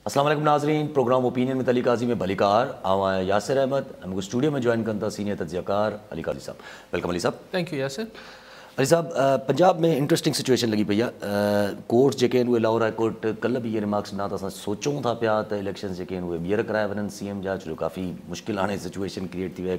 अस्सलाम वालेकुम नाज़रीन, प्रोग्राम ओपिनियन में अली काजी में भलीकार आवा यासिर अहमद हमको स्टूडियो में ज्वाइन करता सीनियर तज्ज़ियाकार अली काजी साहब। वेलकम अली साहब। Thank you Yasir. अली साहब, पंजाब में इंटरेस्टिंग सिचुएशन लगी पई आहे। कोर्ट जेके आहिनि उहे लाहौर हाई कोर्ट कल्ह बि इहे रिमार्क्स ॾिना त असां सोचूं था पिया त इलेक्शन्स जेके आहिनि उहे ॿीहर कराए वञनि सीएम जा, छो जो काफ़ी मुश्किल हाणे सिचुएशन क्रिएट थी वई आहे,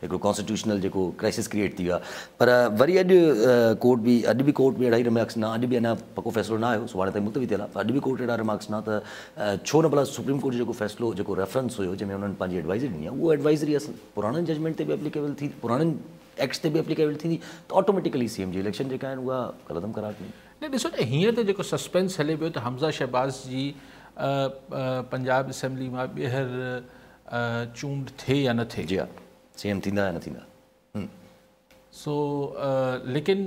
हिकिड़ो कॉन्स्टिट्यूशनल जेको क्राइसिस क्रिएट थी वियो आहे। पर वरी अॼु बि कोर्ट में अहिड़ा ई रिमार्क्स न, अॼु बि अञा पको फ़ैसिलो न आयो, सुभाणे ताईं मुलतवी थियल आहे, अॼु बि कोर्ट अहिड़ा रिमार्क्स न त छो न भला सुप्रीम कोर्ट जो जेको फ़ैसिलो जेको रेफरेंस हुयो जंहिंमें उन्हनि पंहिंजी एडवाइज़री ॾिनी आहे, उहो एडवाइज़री असां पुराणनि जजमेंट ते बि एप्लीकेबल थी, पुराणनि एक्ट्स ते बि एप्लीकेबल थींदी त ऑटोमेटिकली सीएम जी इलेक्शन जेका आहिनि उहा कलदम करार थी। न ॾिसो न, हींअर त जेको सस्पेंस हले पियो त हमज़ा शहबाज़ जी पंजाब असेंबली मां ॿीहर चूंड थिए या न थिए। जी हा, सीएम थींदा या न थींदा। लेकिन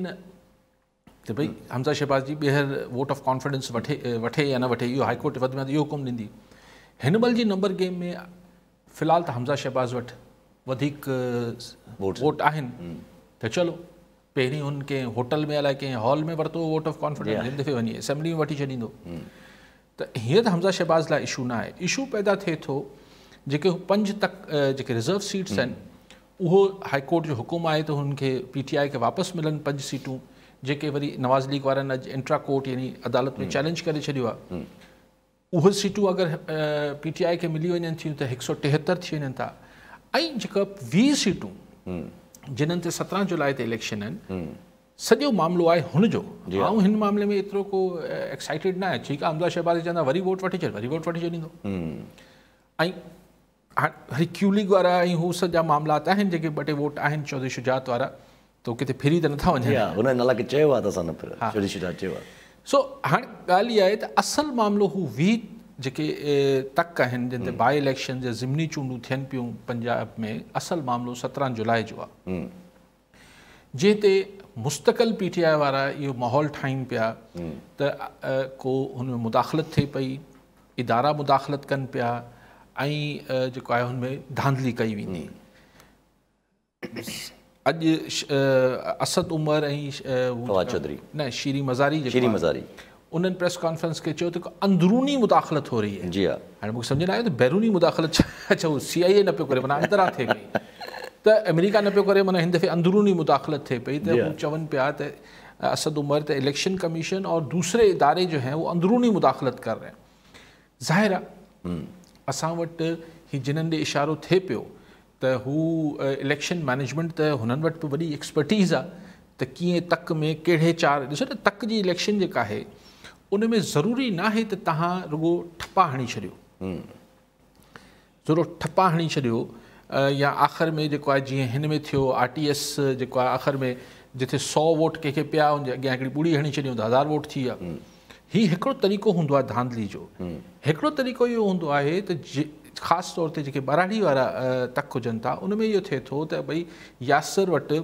त भई हमज़ा शहबाज़ जी ॿीहर वोट ऑफ कॉन्फिडेंस वठे या न वठे, इहो हाईकोर्ट वधि में वधि इहो हुकुम ॾींदी। हिन महिल जी नंबर गेम में फ़िलहाल त हमज़ा शहबाज़ वटि वधीक वोट आहिनि त चलो, पहिरीं हुन कंहिं होटल में अलाए कंहिं हॉल में वरितो वोट ऑफ कॉन्फिडेंस, हिन दफ़े वञी असेंबली में वठी छॾींदो। त हीअं त हमज़ा शहबाज़ लाइ इशू न आहे। इशू पैदा थिए थो जेके 5 जेके रिज़र्व सीट्स आहिनि, उहो हाईकोर्ट जो हुकुम आहे त हुनखे PTI खे वापसि मिलनि 5 सीटूं, जेके वरी नवाज़ लीग वारनि अॼु इंट्रा कोर्ट यानी अदालत में चैलेंज करे छॾियो आहे। उहे सीटूं अगरि PTI खे मिली वञनि थियूं त 173 थी वञनि था। ऐं जेका 20 सीटूं जिन्हनि ते 17 जुलाई ते इलेक्शन आहिनि, सॼो मामिलो आहे हुनजो। ऐं हिन मामले में एतिरो को एक्साइटेड न आहे। ठीकु आहे, हमज़ा शहबाज़ चवंदा वरी वोट वठी छॾींदो। ऐं वरी क्यू लीग वारा ऐं हू सॼा मामलात आहिनि जेके 2 टे वोट आहिनि चौधरी शुजात वारा, त किथे फिरी त नथा वञनि। चयो आहे त असां न चौधरी शुजात चयो आहे। सो हाणे ॻाल्हि इहा आहे त असल मामिलो हू 20 जेके तक आहिनि जिन ते बाई इलेक्शन जे ज़िमनी चूंडूं थियनि पियूं पंजाब में, असल मामिलो 17 जुलाई जो आहे, जंहिं ते मुस्तक़िल PTI वारा इहो माहौल ठाहिनि पिया त को हुन में मुदाख़लत थिए पई, इदारा मुदाख़लत कनि पिया ऐं जेको आहे हुनमें धांधली कई वेंदी। अॼु असद उमर ऐं शीरी मज़ारी उन्हनि प्रेस कॉन्फ्रेंस के चयो त अंदरूनी मुदाख़लत हो रही है। जी हाँ, हाणे मूंखे सम्झ न आयो त बैरूनी मुदाख़लत छा CIA न पियो करे, माना अंदरां थिए पई, त अमेरिका न पियो करे, माना हिन दफ़े अंदरूनी मुदाख़लत थिए पई। त हू चवनि पिया त असद उमर त इलेक्शन कमीशन और दूसरे इदारे जो हैं वो अंदरूनी मुदाख़लत कर रहे हैं। ज़ाहिर आहे असां वटि ही जिन्हनि ॾे इशारो थिए पियो त हू इलेक्शन मैनेजमेंट त हुननि वटि बि वॾी एक्सपर्टीज़ आहे त कीअं तक में कहिड़े 4 ॾिसो न, तक जी इलेक्शन जेका आहे उन में ज़रूरी न आहे त तव्हां रुगो ठपा हणी छॾियो, या आख़िर में जेको आहे जीअं हिन में थियो RTS जेको आहे आख़िर में जिथे 100 वोट कंहिंखे पिया हुन जे अॻियां हिकिड़ी ॿुड़ी हणी छॾियूं त 1000 वोट थी विया। हीउ हिकिड़ो तरीक़ो हूंदो आहे धांधली जो। हिकिड़ो तरीक़ो इहो हूंदो आहे त ख़ासि तौर ते जेके बाराड़ी वारा तक हुजनि था, उन में इहो थिए थो त भई यासिर वटि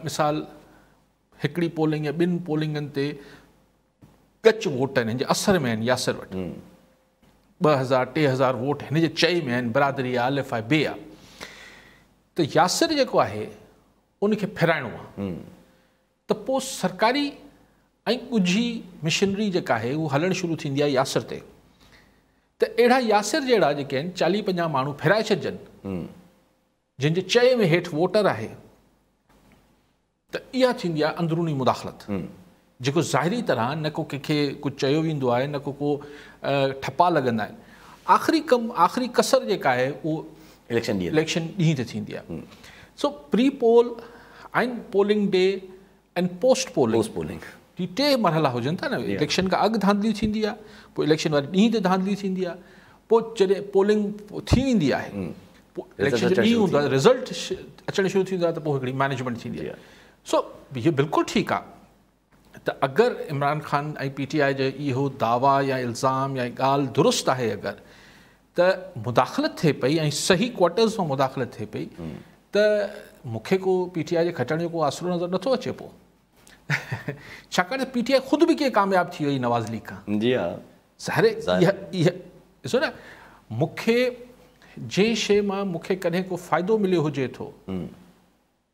मिसाल हिकिड़ी पोलिंग या 2 पोलिंगनि ते कच वोट आहिनि, हिन जे असर में आहिनि यासिर वटि 2000-3000 वोट हिन जे चई में आहिनि, बिरादरी आहे, अलिफ आहे, बे आहे। त यासिर जेको आहे उनखे फिराइणो आहे त पोइ सरकारी ऐं ॻुझी मिशनरी जेका आहे उहा हलणु शुरू थींदी आहे यासिर ते। त अहिड़ा यासिर जहिड़ा जेके आहिनि 40-50 माण्हू फिराए छॾिजनि जंहिंजे चए में हेठि वोटर आहे, त इहा थींदी आहे अंदरूनी मुदाख़लत, जेको ज़ाहिरी तरह न को कंहिंखे कुझु चयो वेंदो आहे, न को ठपा लॻंदा आहिनि। आख़िरी कसर जेका आहे उहो इलेक्शन ॾींहं ते थींदी आहे। सो प्री पोल ऐं पोलिंग डे ऐं पोस्ट पोलिंग ही 3 मरहला हुजनि था न। इलेक्शन खां अॻु धांधली थींदी आहे, पोइ इलेक्शन वारे ॾींहं ते धांधली थींदी आहे, पोइ जॾहिं पोलिंग थी वेंदी आहे, पोइ इलेक्शन जो ॾींहुं हूंदो आहे, रिज़ल्ट अचणु शुरू थींदो आहे, त पोइ हिकिड़ी मैनेजमेंट थींदी आहे। सो इहो बिल्कुलु ठीकु आहे त अगरि इमरान ख़ान ऐं PTI जो इहो दावा या इल्ज़ाम या ॻाल्हि दुरुस्त आहे, अगरि त मुदाख़लत थिए पई ऐं सही क्वार्टर्स मां मुदाख़लत थिए पई, त मूंखे को PTI जे खटण जो को आसरो नज़र नथो अचे पोइ, छाकाणि त PTI ख़ुदि बि कीअं कामयाबु थी वई नवाज़ लीग खां। जी हा, इहा ॾिसो न, मूंखे जंहिं शइ मां मूंखे कॾहिं को फ़ाइदो मिलियो हुजे थो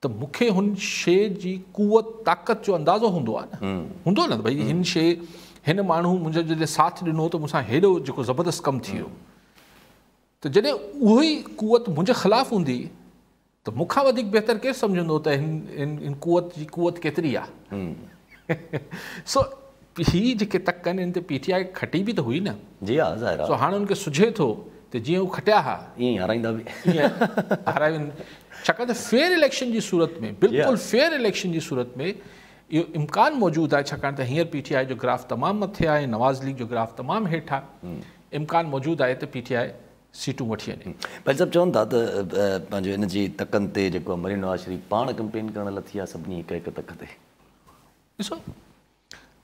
त मूंखे हुन शइ जी कुवत ताक़त जो अंदाज़ो हूंदो आहे न, हूंदो न भई हिन शइ हिन माण्हू मुंहिंजो जॾहिं साथ ॾिनो त मूंसां हेॾो जेको ज़बरदस्त कमु थी वियो, त जॾहिं उहो ई कुवत मुंहिंजे ख़िलाफ़ु हूंदी त मूंखां वधीक बहितर केरु सम्झंदो त हिन कुवत जी कुवत केतिरी आहे। सो ही जेके तक आहिनि हिन ते PTI खटी बि त हुई न। जी हा, ज़ाहिर आहे। सो हाणे हुनखे सुझे थो त जीअं हू खटिया हा ईअं हाराईंदा बि, ईअं हाराइनि, छाकाणि त फेयर इलेक्शन जी सूरत में, बिल्कुलु फेयर इलेक्शन जी सूरत में इहो इम्कानु मौजूदु आहे, छाकाणि त हींअर PTI जो ग्राफ तमामु मथे आहे, नवाज़ लीग जो ग्राफ तमामु हेठि आहे, इम्कानु मौजूदु आहे त PTI सीटूं वठी वञे। भाई साहब चवनि था त पंहिंजो हिन जी तकनि ते जेको मरीम नवाज़ शरीफ़ पाण कैंपेन करण लथी आहे सभिनी हिकु हिकु तक ते। ॾिसो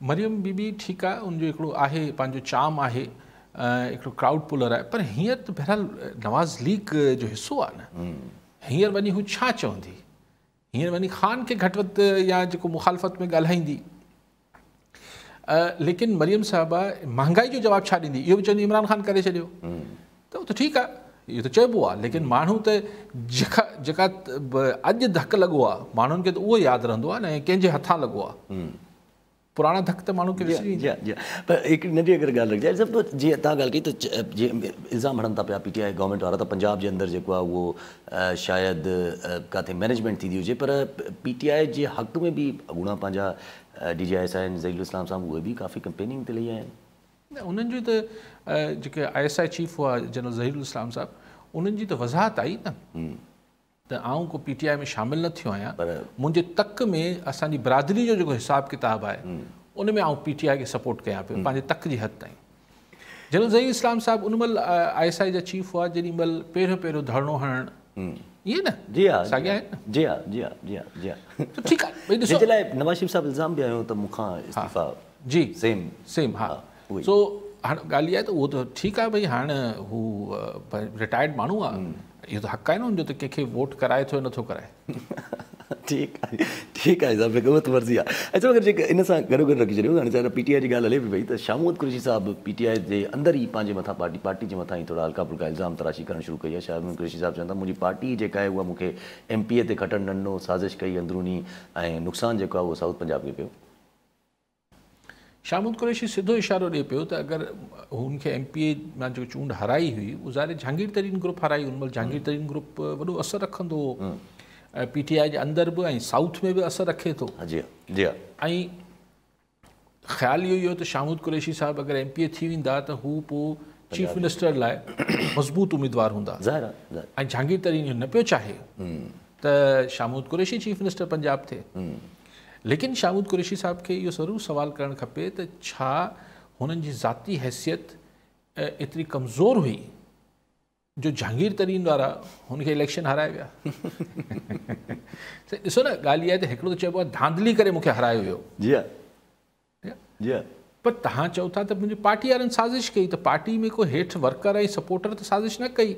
मरियम बीबी ठीकु आहे, उनजो हिकिड़ो आहे पंहिंजो चाम आहे, हिकिड़ो क्राउड पुलर आहे, पर हींअर त बहरहाल नवाज़ लीग जो हिसो आहे न। हींअर वञी हू छा चवंदी, हींअर वञी ख़ान खे घटि वधि या जेको मुखालफ़त में ॻाल्हाईंदी, लेकिन मरियम साहिबा महांगाई जो जवाबु छा ॾींदी, इहो बि चवंदी इमरान ख़ान करे छॾियो, त उहो त ठीकु आहे, इहो त चइबो आहे, लेकिन माण्हू त जेका अॼु धकु लॻो आहे माण्हुनि खे त उहो यादि रहंदो आहे न, कंहिंजे हथां लॻो आहे, पुराणा धक त माण्हू खे विसरी जी जी। पर हिकु नंढी अगरि ॻाल्हि रखिजे सभु, जीअं तव्हां ॻाल्हि कई त जीअं इल्ज़ाम हणनि था पिया PTI गवर्नमेंट वारा त पंजाब जे अंदरि जेको आहे उहो शायदि किथे मैनेजमेंट थींदी हुजे, पर PTI जे हक़ में बि अॻूणा पंहिंजा DGIS आहिनि, ज़हीरुल इस्लाम साहब, उहे बि काफ़ी कैंपेनिंग ते लही आहिनि। न उन्हनि जो त जेके ISI चीफ हुआ जनरल ज़हीरुल इस्लाम साहब, उन्हनि जी त वज़ाहत आई न त आऊं को PTI में शामिलु न थियो आहियां, मुंहिंजे तक में असांजी बिरादरी जो जेको हिसाबु किताबु आहे उन में आऊं PTI खे सपोर्ट कयां पियो पंहिंजे तक जी हद ताईं। जनरल ज़हीरुल इस्लाम साहब उन महिल ISI जा चीफ हुआ जेॾी महिल पहिरियों धरणो हणणु, ईअं न? जी हा, साॻिया आहिनि न? जी हा जी हा जी हा जी हा, ठीकु आहे। भई ॾिसो, लाइ नवाज़ शरीफ़ साहब इल्ज़ाम बि आयो त मूंखां इस्तीफ़ा, जी सेम हा। सो हाणे ॻाल्हि इहा आहे त उहो त ठीकु आहे, भई हाणे हू रिटायर्ड माण्हू आहे, इहो त हक़ आहे न हुनजो त कंहिंखे वोट कराए थो या नथो कराए। ठीकु आहे साहब, हुकूमत मर्ज़ी आहे। ऐं चलो अगरि जेके इन सां गॾो गॾु रखी छॾियूं, हाणे छा PTI जी ॻाल्हि हले पई त शामूद कुरैशी साहब PTI जे अंदरि ई पंहिंजे मथां पार्टी जे मथां ई थोरा हल्का फुल्का इल्ज़ाम तराशी करणु शुरू कई आहे। शामूद कुरैशी साहब चवनि था मुंहिंजी पार्टी जेका आहे उहा मूंखे MP ते खटणु ॾिनो, साज़िश कई अंदरूनी, ऐं नुक़सानु जेको आहे उहो साउथ पंजाब खे पियो। शामूद कुरैशी सिधो इशारो ॾिए पियो त अगरि हुनखे MP मां जेको चूंड हाराई हुई, उहा ज़ाहिर जहांगीर तरीन ग्रुप हाराई, हुन महिल जहांगीर तरीन ग्रुप वॾो असरु रखंदो हो PTI जे अंदरि बि ऐं साउथ में बि असरु रखे थो। जी जी। ऐं ख़्यालु इहो त शामूद कुरैशी साहब अगरि MP थी वेंदा त हू पोइ चीफ मिनिस्टर लाइ मज़बूत उम्मीदवार हूंदा, ऐं जहांगीर तरीन इहो न पियो चाहे त शामूद कुरैशी चीफ मिनिस्टर पंजाब थिए। लेकिन शामूद कुरैशी साहब खे इहो ज़रूरु सुवालु करणु खपे त छा हुननि जी ज़ाती हैसियत एतिरी कमज़ोर हुई जो जहांगीर तरीन वारा हुनखे इलेक्शन हाराए विया। ॾिसो न, ॻाल्हि इहा आहे त हिकिड़ो त चइबो आहे धांधली करे मूंखे हारायो वियो, जी हा जी हा, पर तव्हां चओ था त मुंहिंजी पार्टी वारनि साज़िश कई, त पार्टी में को हेठि वर्कर ऐं सपोर्टर त साज़िश न कई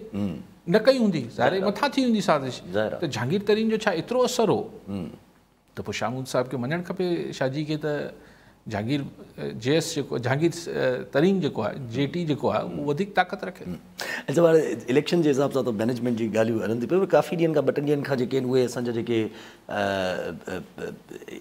हूंदी, ज़ाहिर मथां थी हूंदी साज़िश, त जहांगीर तरीन जो छा एतिरो असरु हो त पोइ शामूद साहब खे मञणु खपे शाहजी खे त जहांगीर JS जेको जहांगीर तरीन जेको आहे JT जेको आहे उहो वधीक ताक़त रखे। ऐं सवाल इलेक्शन जे हिसाब सां त मैनेजमेंट जी ॻाल्हियूं हलनि थी पियूं, काफ़ी ॾींहंनि खां 2 ॾींहंनि खां जेके आहिनि उहे असांजा जेके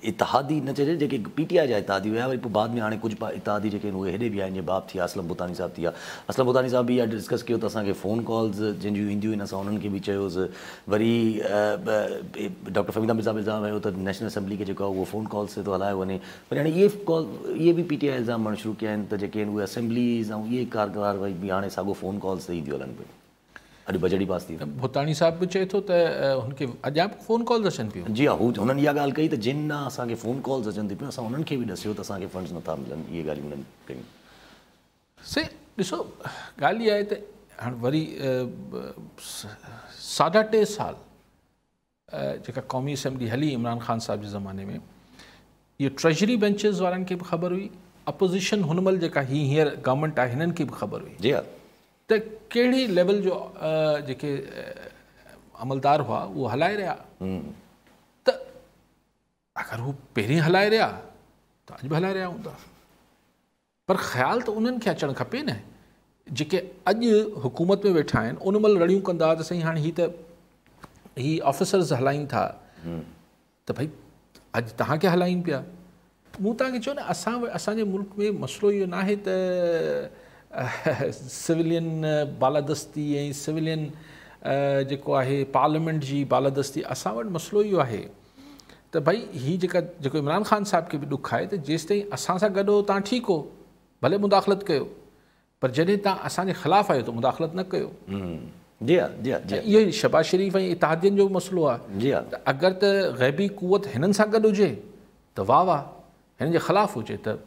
इतिहादी न चइजे, जेके PTI जा इतिहादी हुया, वरी पोइ बाद में हाणे कुझु इतिहादी जेके आहिनि उहे हेॾे बि आहिनि, जीअं बाप थी, असलम बुतानी साहब थी विया। असलम बुतानी साहब बि इहा डिस्कस कयो त असांखे फ़ोन कॉल्स जंहिंजियूं ईंदियूं आहिनि असां उन्हनि खे बि चयोसि। वरी डॉक्टर फ़मीद अहमद साहब इल्ज़ाम आयो त नेशनल असेंबली खे जेको आहे उहो फ़ोन कॉल्स ते थो हलायो वञे। वरी हाणे इहे बि PTI इल्ज़ाम हणणु शुरू कया आहिनि त जेके आहिनि उहे असेंबलीज़ ऐं इहे कारवाई बि हाणे साॻियो फ़ोन कॉल्स ते ईंदियूं हलनि पियूं। अॼु बजट ई पास थी, भुतानी साहब बि चए थो त हुनखे अॼु फ़ोन कॉल्स अचनि पियूं। जी हा, हुननि इहा ॻाल्हि कई त जिन न असांखे फ़ोन कॉल्स अचनि थी पियूं, असां उन्हनि खे बि ॾसियो त असांखे फंड्स नथा मिलनि, इहे ॻाल्हियूं उन्हनि कयूं। ॾिसो, ॻाल्हि इहा आहे त हाणे वरी 3.5 साल जेका क़ौमी असेंबली हली इमरान ख़ान साहब जे ज़माने में, इहो ट्रेजरी बेंचिस वारनि खे बि ख़बर हुई, अपोज़िशन हुन महिल जेका हींअर गवर्नमेंट आहे हिननि खे बि ख़बर हुई, जी हा, त कहिड़ी लेवल जो जेके अमलदार हुआ उहो हलाए रहिया, त अगरि हू पहिरीं हलाए रहिया त अॼु बि हलाए रहिया हूंदा। पर ख़्यालु त उन्हनि खे अचणु खपे न, जेके अॼु हुकूमत में वेठा आहिनि उन महिल रड़ियूं कंदा त साईं हाणे ही ऑफिसर्स हलाइनि था, त भई अॼु तव्हांखे हलाइनि पिया, मूं तव्हांखे चयो न असांजे मुल्क में मसइलो इहो न आहे त सिविलियन बालादस्ती ऐं सिविलियन जेको आहे पार्लियामेंट जी बालादस्ती। असां वटि मसइलो इहो आहे त भई हीअ जेको इमरान ख़ान साहिब खे बि ॾुख आहे त जेसिताईं असां सां गॾु हो तव्हां ठीकु हो, भले मुदाख़लत कयो, पर जॾहिं तव्हां असांजे ख़िलाफ़ु आहियो त मुदाख़लत न कयो। जी हा, जी हा, जी हा। इहो ई शहबाज़ शरीफ़ ऐं इत्तेहादियुनि जो मसइलो आहे। जी हा। त अगरि त ग़ैबी क़ुवत हिननि सां गॾु हुजे त वाह वाह, हिन जे ख़िलाफ़ु हुजे त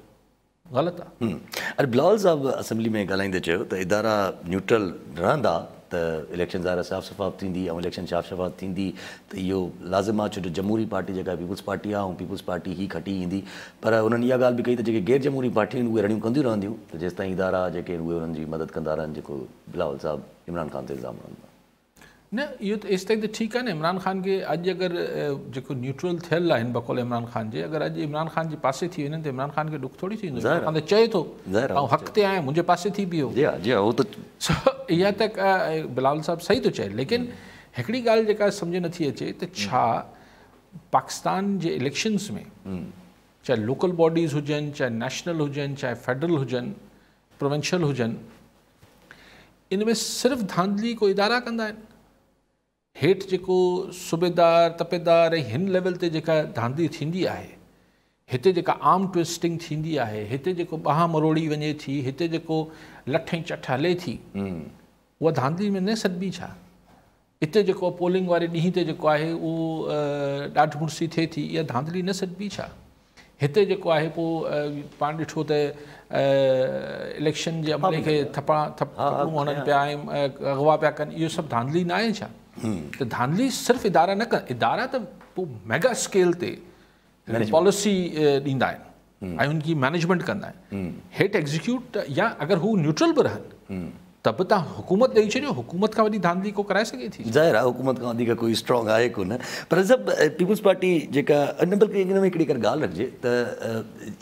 ग़लति आहे। अरे बिलावल साहब असेंबली में ॻाल्हाईंदे चयो त इदारा न्यूट्रल रहंदा त इलेक्शन ज़ाहिर साफ़ शफ़ाफ़ थींदी ऐं इलेक्शन साफ़ शफ़ाफ़ थींदी त इहो लाज़िम आहे, छो जो जमहूरी पार्टी जेका पीपुल्स पार्टी आहे ऐं पीपुल्स पार्टी ही खटी ईंदी। पर उन्हनि इहा ॻाल्हि बि कई त जेके गैर जमहूरी पार्टियूं आहिनि उहे रड़ियूं कंदियूं रहंदियूं त जेसिताईं इदारा जेके उहे उन्हनि जी मदद कंदा रहनि, जेको बिलावल साहब इमरान ख़ान ते इल्ज़ाम हणंदा। न इहो त एसिताईं त ठीकु आहे न। इमरान ख़ान खे अॼु अगरि जेको न्यूट्रल थियल आहिनि बक़ौल इमरान ख़ान जे, अगरि अॼु इमरान ख़ान जे पासे थी वञनि त इमरान ख़ान खे ॾुख थोरी थींदो। इमरान ख़ान त चए थो ऐं हक़ ते आहियां, मुंहिंजे पासे थी बीहो। जी हा, जी हा, उहो त इहा त बिलावल साहब सही थो चए, लेकिन हिकिड़ी ॻाल्हि जेका सम्झ नथी अचे त छा पाकिस्तान जे इलेक्शन्स में चाहे लोकल बॉडीज़ हुजनि, चाहे नेशनल हुजनि, चाहे फेडरल हुजनि, प्रोविंशियल हुजनि, इन में सिर्फ़ु धांधली को इदारा कंदा आहिनि। हेठि जेको सूबेदार तपेदार ऐं हिन लेवल ते जेका धांधली थींदी आहे, हिते जेका आर्म ट्विस्टिंग थींदी आहे, हिते जेको ॿाह मरोड़ी वञे थी, हिते जेको लठ ऐं चठ हले थी, उहा धांधली में न सॾिबी छा? हिते जेको पोलिंग वारे ॾींहं ते जेको आहे उहो ॾाढ मुड़सी थिए थी, इहा धांधली न सॾिबी छा? हिते जेको आहे पोइ पाण ॾिठो त इलेक्शन जे अमले खे थप्पड़ूं हणनि पिया ऐं अगवा पिया कनि, इहो सभु धांधली न आहे छा? त धांधली सिर्फ़ु इदारा न कनि, इदारा त पोइ मेगा स्केल ते पॉलिसी ॾींदा आहिनि ऐं उनजी मैनेजमेंट कंदा आहिनि। हेठि एग्ज़ीक्यूट या अगरि हू न्यूट्रल बि रहनि त बि तव्हां हुकूमत ॾेई छॾियो, हुकूमत खां वॾी धांधली को कराए सघे थी? ज़ाहिर आहे हुकूमत खां वधीक कोई स्ट्रॉन्ग आहे कोन। पर सभु पीपुल्स पार्टी जेका इन बल्कि इन में हिकिड़ी ॻाल्हि रखिजे त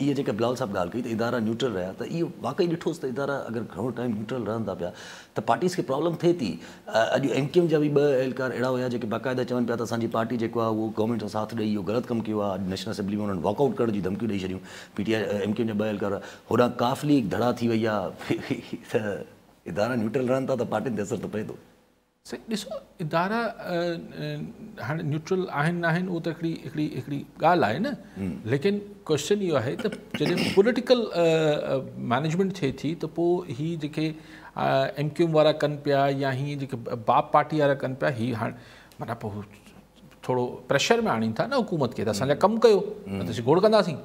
इहे जेका बिलावल साहब ॻाल्हि कई त इदारा न्यूट्रल रहिया, त इहो वाक़ई ॾिठोसि त इदारा अगरि घणो टाइम न्यूट्रल रहंदा पिया त पार्टीज़ खे प्रॉब्लम थिए थी। अॼु MQM जा बि 2 एहलकार अहिड़ा हुया जेके बाक़ाइदा चवनि पिया त असांजी पार्टी जेको आहे उहो गवर्नमेंट सां साथ ॾेई इहो ग़लति कमु कयो आहे। नेशनल असेंबली में उन्हनि वॉकआउट करण जी धमकियूं ॾेई छॾियूं। MQM जा 2 एहलकार होॾां काफ़ली धड़ा थी वई आहे त इदारा न्यूट्रल रहनि था त पार्टियुनि ते असरु त पए थो। ॾिसो इदारा हाणे न्यूट्रल आहिनि न आहिनि उहो त हिकिड़ी ॻाल्हि आहे न, लेकिन क्वेश्चन इहो आहे त जॾहिं पॉलिटिकल मैनेजमेंट थिए थी त पोइ हीअ जेके MQM वारा कनि पिया या हीअं जेके बाप पार्टी वारा कनि पिया, हीअ हाणे माना पोइ थोरो प्रेशर में आणीनि था न हुकूमत खे त असांजा कमु कयो, न त असीं गोड़ कंदासीं,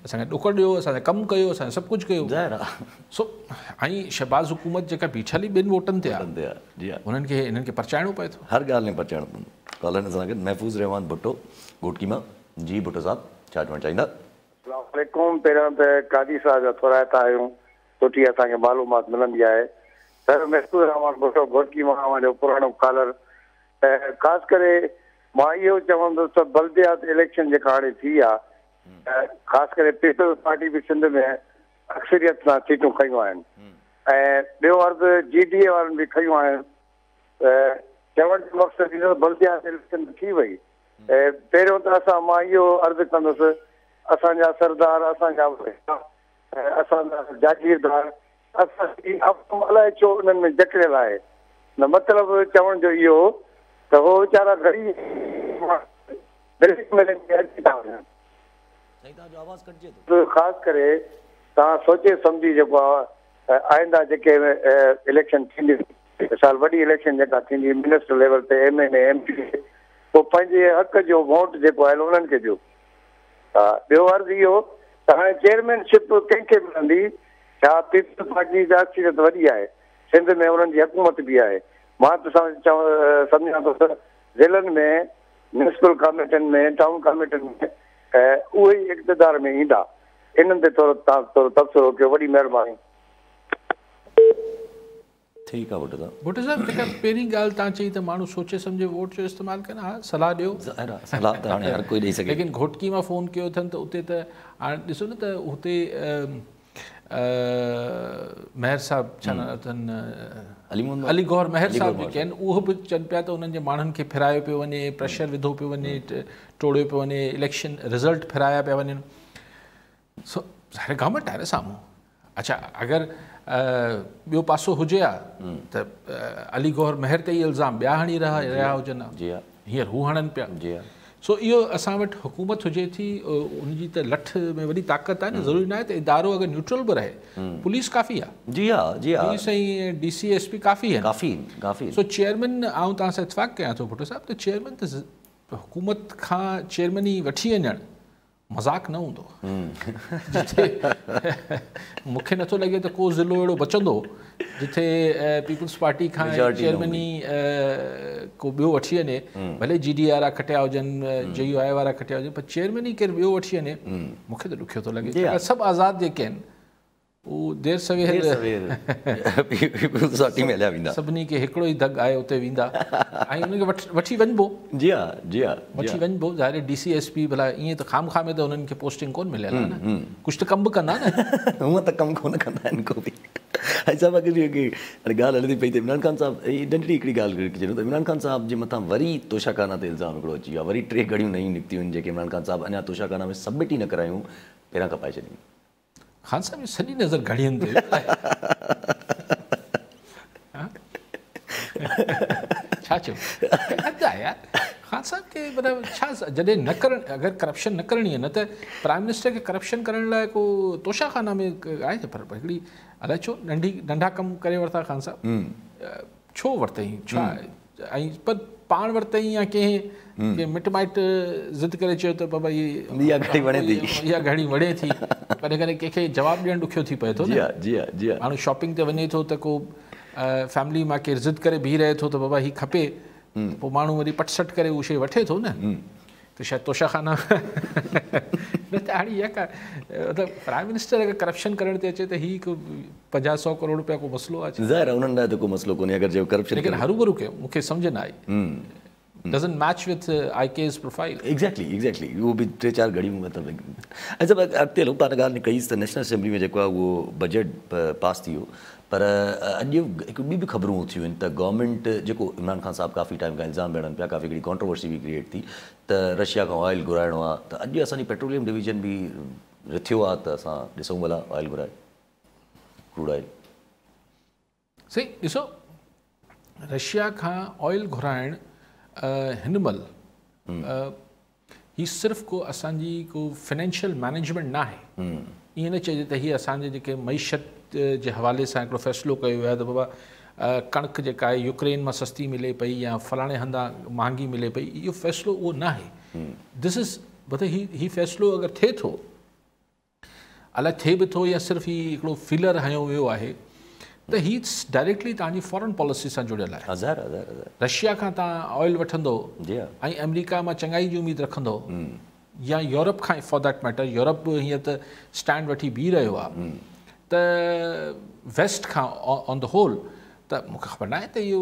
असांखे ॾुक ॾियो, असांजा कमु कयो, असांखे सभु कुझु कयो। सो ऐं शहबाज़ हुकूमत जेका बीठल ई 2 वोटनि ते आहे, उन्हनि खे हिननि खे परचाइणो पए थो, हर ॻाल्हि में परचाइणो पवंदो। कॉलर असांखे महफ़ूज़ रहमान भुट्टो घोटकी मां। जी भुट्टो साहब छा चवणु चाहींदा? अस्सलाम। पहिरियों त कादी साहब जा थोराइता आहियूं, सुठी असांखे मालूमात मिलंदी आहे। सर महफ़ूज़ रहमान भुट्टो घोटकी मां जो पुराणो कॉलर, ख़ासि करे मां इहो चवंदुसि त बल्दियात इलेक्शन जेका हाणे थी आहे, ख़ासि करे पीपल्स पार्टी बि सिंध में अक्सरियत सां सीटूं खयूं आहिनि ऐं ॿियो अर्ज़ु GDA वारनि बि खयूं आहिनि। चवण जो मक़सदु इहो बल्दियात इलेक्शन थी वई। पहिरियों त मां इहो अर्ज़ु कंदुसि, असांजा सरदार, असांजा असांजा जागीरदार, असांजी अलाए छो उन्हनि में जकड़ियल आहे। न मतिलबु चवण जो इहो त उहो वीचारा घड़ी ख़ासि करे तव्हां सोचे सम्झी जेको आहे आईंदा जेके इलेक्शन थींदी, साल वॾी इलेक्शन जेका थींदी मिनिस्टर लेवल ते MNA MP, पोइ पंहिंजे हक़ जो वोट जेको आहे उन्हनि खे ॾियो। हा, ॿियो अर्ज़ु इहो त हाणे चेयरमैनशिप कंहिंखे मिलंदी? छा पीपल्स पार्टी जी अक्सरियत वॾी आहे, सिंध में उन्हनि जी हुकूमत बि आहे। मां त सम्झां थो त ज़िलनि में, म्यूनिसिपल कमेटियुनि में, टाउन कमेटियुनि में उहे ई इक़्तिदार में ईंदा। इन्हनि ते थोरो तबसरो कयो, वॾी महिरबानी। ठीकु आहे भुट्टो साहब। भुट्टो साहब जेका पहिरीं ॻाल्हि तव्हां चई त माण्हू सोचे सम्झे वोट जो इस्तेमालु कनि, हा सलाह ॾियो, सलाह त हाणे हर कोई ॾेई सघे। लेकिन घोटकी मां फ़ोन कयो अथनि त उते त हाणे ॾिसो न त हुते मेहर साहब छा नालो अथनि, अली गौहर मेहर साहब जेके आहिनि, उहो बि चवनि पिया त उन्हनि जे माण्हुनि खे फिरायो पियो वञे, प्रेशर विधो पियो वञे, टोड़ियो पियो वञे, इलेक्शन रिज़ल्ट फिराया पिया वञनि। सो ज़ाहिर गवर्नमेंट आहे न साम्हूं। अच्छा अगरि ॿियो पासो हुजे हा त अली गौहर मेहर ते ई इल्ज़ाम ॿिया हणी रहिया हुजनि हा, जी हा, हींअर हू हणनि पिया। जी हा, सो इहो असां वटि हुकूमत हुजे थी, उनजी त लठ में वॾी ताक़त आहे न। ज़रूरी न आहे त इदारो अगरि न्यूट्रल बि रहे, पुलिस काफ़ी आहे, जी हा, जी हा, हीअ साईं DCSP काफ़ी आहिनि। काफ़ी काफ़ी सो चेयरमैन आऊं तव्हां सां इतफ़ाक़ कयां थो भुट्टो साहिबु, त चेयरमैन त हुकूमत खां चेयरमैन ई वठी वञणु मज़ाक न हूंदो। जिथे मूंखे नथो लॻे त को ज़िलो अहिड़ो बचंदो जिथे पीपल्स पार्टी खां चेयरमैनी को ॿियो वठी वञे, भले GD वारा खटिया हुजनि, JUI वारा खटिया हुजनि, पर चेयरमैनी केरु ॿियो वठी वञे, मूंखे त ॾुखियो थो लॻे। सभु आज़ादु जेके आहिनि उहो देर सवेर सभिनी खे हिकिड़ो ई दग आहे, उते वेंदा ऐं उनखे वठी वञिबो। जी हा, जी हा, वठी वञिबो। ज़ाहिर DCSP भला ईअं त खाम में त उन्हनि खे पोस्टिंग कोन मिलियल आहे न, कुझु त कमु बि कंदा न। हूअं त कमु कोन कंदा आहिनि को बि। ऐं सभु अॻे ॻाल्हि हले थी पई त इमरान ख़ान साहिबु आइडेंटिटी हिकिड़ी ॻाल्हि कयूं त इमरान ख़ान साहिब जे मथां वरी तोशाखाना ते इल्ज़ाम हिकिड़ो अची वियो आहे। वरी 3 घड़ियूं नयूं निकितियूं आहिनि जेके इमरान ख़ान साहिबु अञा तोशाखाना में सबमिट ई न करायूं, पहिरां कपाए छॾियूं। ख़ान साहिब जी सॼी नज़र घड़ियुनि ते छा चयो हद आहे यार। ख़ान साहिब खे मतिलबु छा जॾहिं न करणु, अगरि करप्शन न करणी आहे न त प्राइम मिनिस्टर खे करप्शन करण लाइ को तोशाखाना में आहे न। पर हिकिड़ी अलाए छो नंढा कमु करे वरिता ख़ान साहिबु, छो वरितई, छा ऐं पर पाण वरितई या कंहिं मिट माइट ज़िद करे चयो त बाबा इहा घड़ी वणे थी, इहा घड़ी वणे थी, कॾहिं कॾहिं कंहिंखे जवाबु ॾियणु ॾुखियो थी पए थो न। माण्हू शॉपिंग ते वञे थो त को फैमिली मां केरु ज़िद करे बीह रहे थो त बाबा हीउ खपे, पोइ माण्हू वरी पटसट करे उहा शइ वठे थो न। त शायदि तोशाखाना न त हाणे इहा का मतिलबु प्राइम मिनिस्टर अगरि करप्शन करण ते अचे त हीउ हिकु 50-100 करोड़ रुपया को मसइलो आहे। ज़ाहिर आहे उन्हनि लाइ त को मसइलो कोन्हे अगरि जो करप्शन, लेकिन हरूभरू कयो मूंखे सम्झ न आई। doesn't match with IK's profile. Exactly. वो भी 3-4 घड़ियूं मतिलबु। ऐं सभु अॻिते हलूं, तव्हां ॻाल्हि कईसि त नेशनल असेंबली में जेको आहे उहो बजट पास थी वियो, पर अॼु हिकु ॿी बि ख़बरूं थियूं आहिनि त गवर्नमेंट जेको इमरान ख़ान साहिबु काफ़ी टाइम खां इल्ज़ाम ॾियनि पिया, काफ़ी हिकिड़ी कॉन्ट्रोवर्सी बि क्रिएट थी त रशिया खां ऑयल घुराइणो आहे, त अॼु असांजी पेट्रोलियम डिवीजन बि रिथियो आहे त असां ॾिसूं भला ऑयल घुराए, क्रूड ऑयल। सही ॾिसो, रशिया खां ऑयल घुराइणु हिन महिल हीअ सिर्फ़ु को असांजी को फाइनेंशियल मैनेजमेंट न आहे। ईअं न चइजे त हीअ असांजे जेके मईशत जे हवाले सां हिकिड़ो फ़ैसिलो कयो वियो आहे त बाबा कणिक जेका आहे यूक्रेन मां सस्ती मिले पई या फलाणे हंधा महांगी मिले पई, इहो फ़ैसिलो उहो न आहे। दिस इज़ मतिलबु हीअ फ़ैसिलो अगरि थिए थो, अलाए थिए बि थो या सिर्फ़ु हीअ हिकिड़ो फीलर हयो वियो आहे, त हीअ डायरेक्टली तव्हांजी फॉरेन पॉलिसी सां जुड़ियल आहे। रशिया खां तव्हां ऑयल वठंदो ऐं अमेरिका मां चङाई जी उमेदु रखंदो, या यूरोप खां फॉर दैट मैटर, यूरोप बि हीअं त स्टैंड वठी बीह रहियो आहे, त वेस्ट खां ऑन द होल त मूंखे ख़बर न आहे त इहो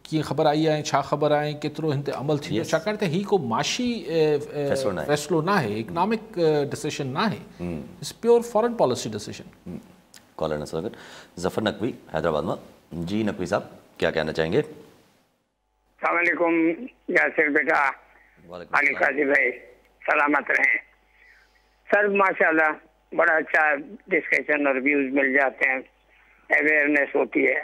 कीअं ख़बर आई आहे, छा ख़बर आहे, केतिरो हिन ते अमल थी वियो, छाकाणि त हीअ को माशी फ़ैसिलो न आहे, इकनॉमिक डिसीजन न आहे, it's pure foreign policy decision. Caller Nasir Zafar Naqvi Hyderabad में। जी नकवी साहब, क्या कहना चाहेंगे? अस्सलाम वालेकुम यासिर बेटा, अली काजी भाई, सलामत रहें सर। माशाल्लाह बड़ा अच्छा डिस्कशन और व्यूज मिल जाते हैं, अवेयरनेस होती है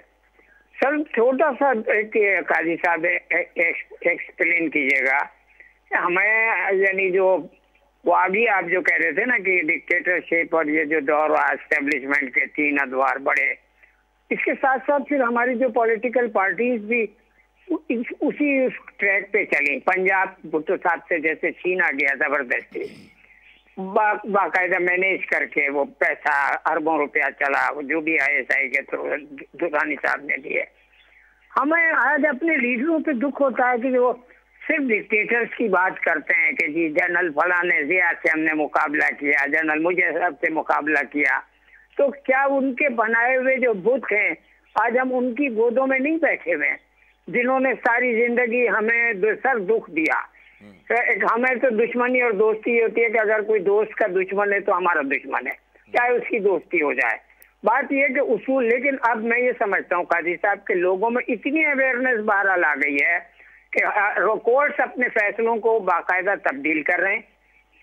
सर। छोटा सा एक काजी साहब एक्सप्लेन कीजिएगा हमें, यानी जो वो अभी आप जो कह रहे थे ना कि डिक्टेटरशिप और ये जो दौर हुआ एस्टेब्लिशमेंट के 3 अदवार बड़े, इसके साथ साथ फिर हमारी जो पॉलिटिकल पार्टीज भी उसी ट्रैक पे चली। पंजाब भुट्टो साहब से जैसे छीना गया जबरदस्ती, बाकायदा मैनेज करके वो पैसा अरबों रुपया चला, वो जो भी ISI के थ्रू दुरानी साहब ने दिए। हमें आज अपने लीडरों पे दुख होता है कि वो सिर्फ डिक्टेटर्स की बात करते हैं कि जी जनरल फला ने जिया से हमने मुकाबला किया, जनरल मुजफ्फर से मुकाबला किया, तो क्या उनके बनाए हुए जो बुत हैं आज हम उनकी गोदों में नहीं बैठे हुए, जिन्होंने सारी जिंदगी हमें सर दुख दिया। तो हमें तो दुश्मनी और दोस्ती होती है कि अगर कोई दोस्त का दुश्मन है तो हमारा दुश्मन है, चाहे उसकी दोस्ती हो जाए। बात यह कि उसूल, लेकिन अब मैं ये समझता हूँ काजी साहब के लोगों में इतनी अवेयरनेस बहरहाल आ गई है कि कोर्ट्स अपने फैसलों को बाकायदा तब्दील कर रहे हैं,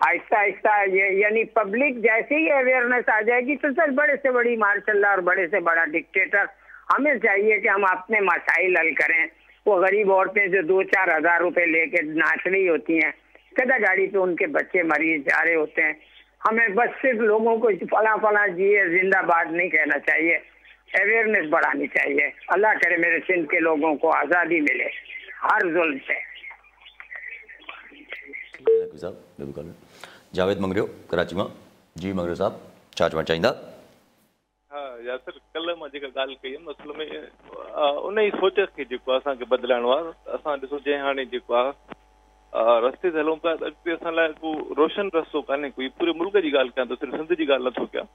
आहिस्ता आहिस्ता ये यानी पब्लिक जैसे ही अवेयरनेस आ जाएगी तो सर बड़े से बड़ी मार्शल और बड़े से बड़ा डिक्टेटर, हमें चाहिए कि हम अपने मसाइल हल करें। वो गरीब औरतें जो 2-4 हज़ार रुपए लेके नाच रही होती हैं, कदा गाड़ी पे उनके बच्चे मरीज जा रहे होते हैं, हमें बस सिर्फ लोगों को फला फला जिए जिंदाबाद नहीं कहना चाहिए, अवेयरनेस बढ़ानी चाहिए। अल्लाह करे मेरे सिंध के लोगों को आज़ादी मिले हर जुल्म से। जावेद मंगरियो कराची में। जी मंगरियो साहब छा चवणु चाहींदा? हाँ यासिर, कल्ह मां जेका ॻाल्हि कई आहे असल में उन जी सोच खे जेको असांखे बदिलाइणो आहे। असां ॾिसो जंहिं हाणे जेको आहे रस्ते ते हलूं पिया त अॻिते असां लाइ को रोशन रस्तो कान्हे कोई। पूरे मुल्क जी ॻाल्हि कयां त सिर्फ़ु सिंध जी ॻाल्हि नथो कयां।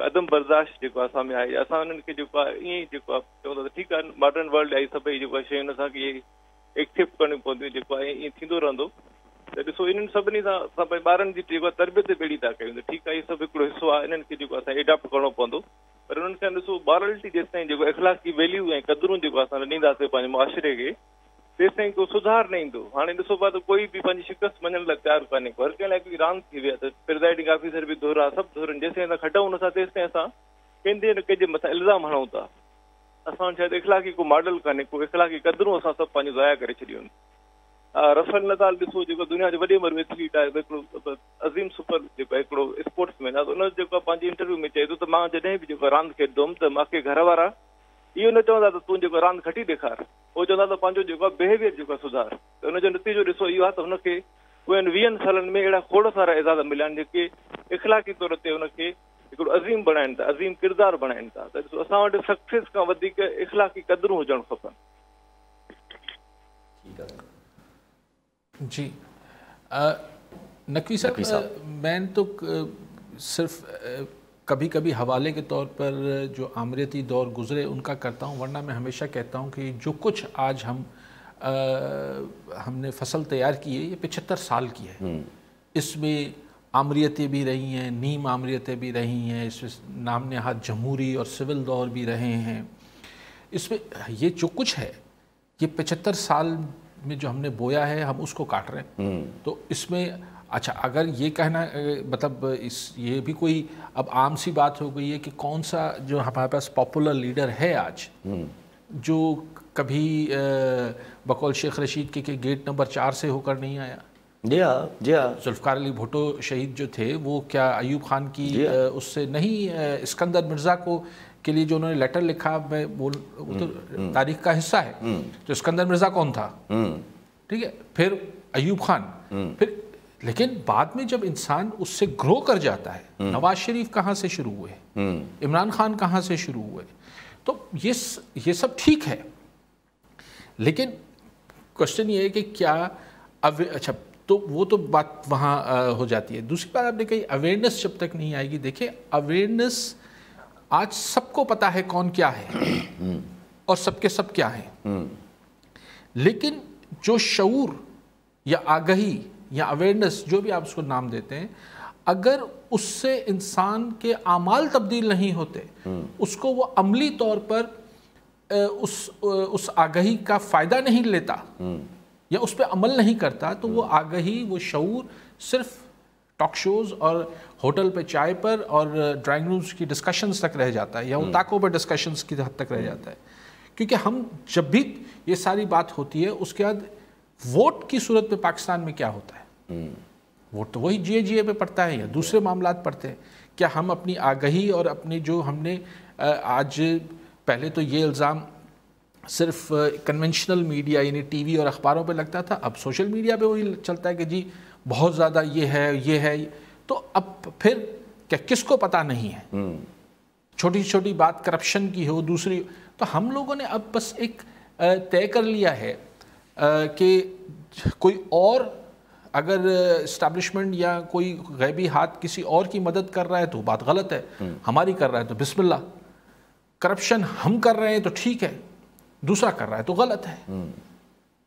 अदम बर्दाश्त जेको असां में आहे, असां उन्हनि खे जेको आहे ईअं ई जेको आहे चवंदा त ठीकु आहे मॉडर्न वर्ल्ड आई सभई जेको आहे शयूं असांखे एक्सेप्ट करणियूं पवंदियूं, जेको आहे ईअं थींदो रहंदो। त ॾिसो इन्हनि सभिनी सां असां पंहिंजे ॿारनि जी जेको आहे तरबियत ॿेड़ी था कयूं त ठीकु आहे इहो सभु हिकिड़ो हिसो आहे, इन्हनि खे जेको असां एडॉप्ट करणो पवंदो। पर उन्हनि खे ॾिसो मॉरलिटी जेसि ताईं जेको इख़लाक़ी वैल्यू ऐं क़दरूं जेको असां ॾींदासीं पंहिंजे मुआशिरे खे, तेसि ताईं को सुधार न ईंदो। हाणे ॾिसो पिया त कोई बि पंहिंजी शिकस्त मञण लाइ तयारु कान्हे को। हर कंहिं लाइ हिकिड़ी रांदि थी वई आहे त प्रिज़ाइडिंग ऑफिसर बि दोहरा, सभु दोहरनि। जेसि ताईं असां खटूं नथा तेसि ताईं असां कंहिंजे न कंहिंजे मथां इल्ज़ाम हणूं था। असां शायदि इख़लाक़ी को मॉडल कान्हे को, इख़लाक़ी क़दरूं असां सभु पंहिंजो ज़ाया करे छॾियूं आहिनि। रफेल नदाल ॾिसो जेको दुनिया जो वॾे में एथलीट आहे, हिकिड़ो अज़ीम सुपर जेको आहे हिकिड़ो स्पोर्ट्समैन आहे, त उन जेको आहे पंहिंजी इंटरव्यू में चए थो त मां जॾहिं बि जेको रांदि खेॾंदुमि त मूंखे घर वारा इहो न चवंदा त तूं जेको रांदि खटी ॾेखार, उहो चवंदा त पंहिंजो जेको आहे बिहेवियर जेको आहे सुधार। त हुनजो नतीजो ॾिसो इहो आहे त हुनखे उहे 20 सालनि में अहिड़ा खोड़ सारा एज़ाज़ मिलिया आहिनि जेके इख़लाक़ी तौर ते हुनखे हिकिड़ो अज़ीम बणाइनि था, अज़ीम किरदारु बणाइनि था। त ॾिसो असां वटि सक्सेस खां वधीक इख़लाक़ी क़दरूं हुजणु खपनि। जी नकवी साहब, मैं तो सिर्फ कभी कभी हवाले के तौर पर जो आमरीती दौर गुज़रे उनका करता हूँ, वरना मैं हमेशा कहता हूँ कि जो कुछ आज हमने फसल तैयार की है ये 75 साल की है। इसमें आमरीतें भी रही हैं, नीम आमरीतें भी रही हैं, इसमें नाम नहाद जमहूरी और सिविल दौर भी रहे हैं। इसमें ये जो कुछ है ये 75 साल में जो हमने बोया है हम उसको काट रहे हैं। तो इसमें अच्छा अगर ये कहना मतलब ये भी कोई अब आम सी बात हो गई है कि कौन सा जो हमारे पास पॉपुलर लीडर है आज जो कभी बकौल शेख रशीद के गेट नंबर 4 से होकर नहीं आया। जी हाँ जुल्फ़िकार अली भुट्टो शहीद जो थे वो क्या अयूब खान की उससे नहीं, इस्कंदर मिर्ज़ा को के लिए जो उन्होंने लेटर लिखा, मैं वो तो तारीख का हिस्सा है। तो इस्कंदर मिर्ज़ा कौन था, ठीक है, फिर अयूब खान, फिर लेकिन बाद में जब इंसान उससे ग्रो कर जाता है, नवाज शरीफ कहाँ से शुरू हुए, इमरान खान कहाँ से शुरू हुए, तो ये सब ठीक है। लेकिन क्वेश्चन ये है कि क्या अच्छा तो वो तो बात वहाँ हो जाती है। दूसरी बात आपने कही अवेयरनेस जब तक नहीं आएगी, देखिए अवेयरनेस आज सबको पता है कौन क्या है और सबके सब क्या है, लेकिन जो शऊर या आगही या अवेयरनेस जो भी आप उसको नाम देते हैं, अगर उससे इंसान के आमाल तब्दील नहीं होते, उसको वो अमली तौर पर उस आगही का फ़ायदा नहीं लेता या उस पर अमल नहीं करता, तो वो आगही वो शऊर सिर्फ टॉक शोज़ और होटल पे चाय पर और ड्राइंग रूम्स की डिस्कशंस तक रह जाता है या उताकों पर डिस्कशंस की हद तक रह जाता है। क्योंकि हम जब भी ये सारी बात होती है उसके बाद वोट की सूरत में पाकिस्तान में क्या होता है, वोट तो वही GA पे पड़ता है या दूसरे मामलात पड़ते हैं। क्या हम अपनी आगही और अपनी जो हमने आज पहले तो ये इल्ज़ाम सिर्फ कन्वेंशनल मीडिया यानी TV और अखबारों पे लगता था, अब सोशल मीडिया पे वही चलता है कि जी बहुत ज़्यादा ये है, तो अब फिर क्या किसको पता नहीं है, छोटी छोटी बात करप्शन की हो दूसरी, तो हम लोगों ने अब बस एक तय कर लिया है कि कोई और अगर इस्टेब्लिशमेंट या कोई गैबी हाथ किसी और की मदद कर रहा है तो बात गलत है, हमारी कर रहा है तो बिस्मिल्लाह, करप्शन हम कर रहे हैं तो ठीक है, दूसरा कर रहा है तो गलत है।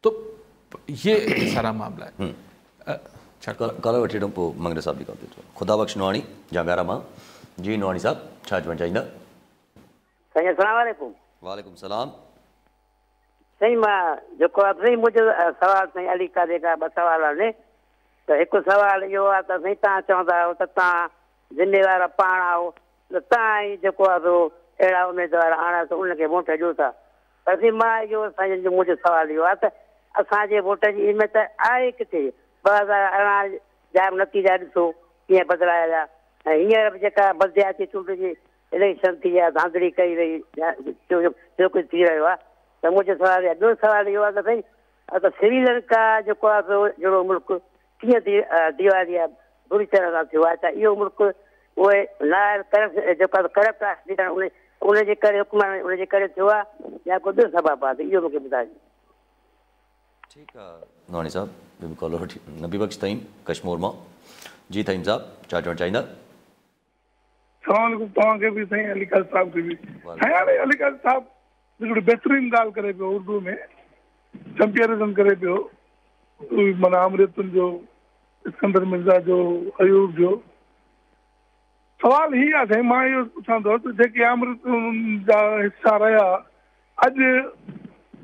तो ये सारा मामला है। कल वठीडम पो मंगरे साहब जी कहते खुदा बख्श नवाणी जागारा मां। जी नवाणी साहब छा चवण चाहींदा? साईं अस्सलाम वालेकुम। वालेकुम सलाम। साईं मां जेको आहे साईं मुंहिंजो सवाल साईं अली का जेका ॿ सवाल आहिनि। त हिकु सुवाल इहो आहे त साईं तव्हां चवंदा आहियो त तव्हां ज़िम्मेवार पाण आहियो त तव्हां ई जेको आहे सो अहिड़ा उमेदवार आणायो त उनखे वोट ॾियो था। पर मां इहो साईं मुंहिंजो सुवाल इहो आहे त असांजे वोट जी अहमियत आहे किथे? 2018 जा नतीजा ॾिसो कीअं बदिलाया ऐं हींअर बि जेका बलदियाती चूंड जी इलेक्शन थी आहे, धांधली कई वई, जो कुझु थी रहियो आहे। त मुंहिंजो सुवाल आहे, ॿियो सुवाल इहो आहे त साईं त श्रीलंका जेको आहे सो जहिड़ो मुल्क कीअं दीवारी आहे बुरी तरह सां थियो आहे, त इहो मुल्क उहे जेको करप्ट आहे उनजे करे हुकूमत उनजे करे थियो आहे या को ॿियो सबबु आहे, त इहो मूंखे ॿुधाइजो। ठीकु आहे नवाणी साहब, ॿियो बि कॉलर वठी नबी बख़्श ताईं कश्मीर मां। जी ताईं साहब छा चवणु चाहींदा? सलामु तव्हांखे बि साईं अलीकाल साहब खे बि। हाणे अलीकाल साहब हिकिड़ी बहितरीनु ॻाल्हि करे पियो उर्दू में, कंपेरिज़न करे पियो माना अमृतुनि जो, सिकंदर मिर्ज़ा जो, अयूब जो। सवाल हीअ आहे साईं, मां इहो पुछां थो त जेके अमृतुनि जा हिसा रहिया, अॼु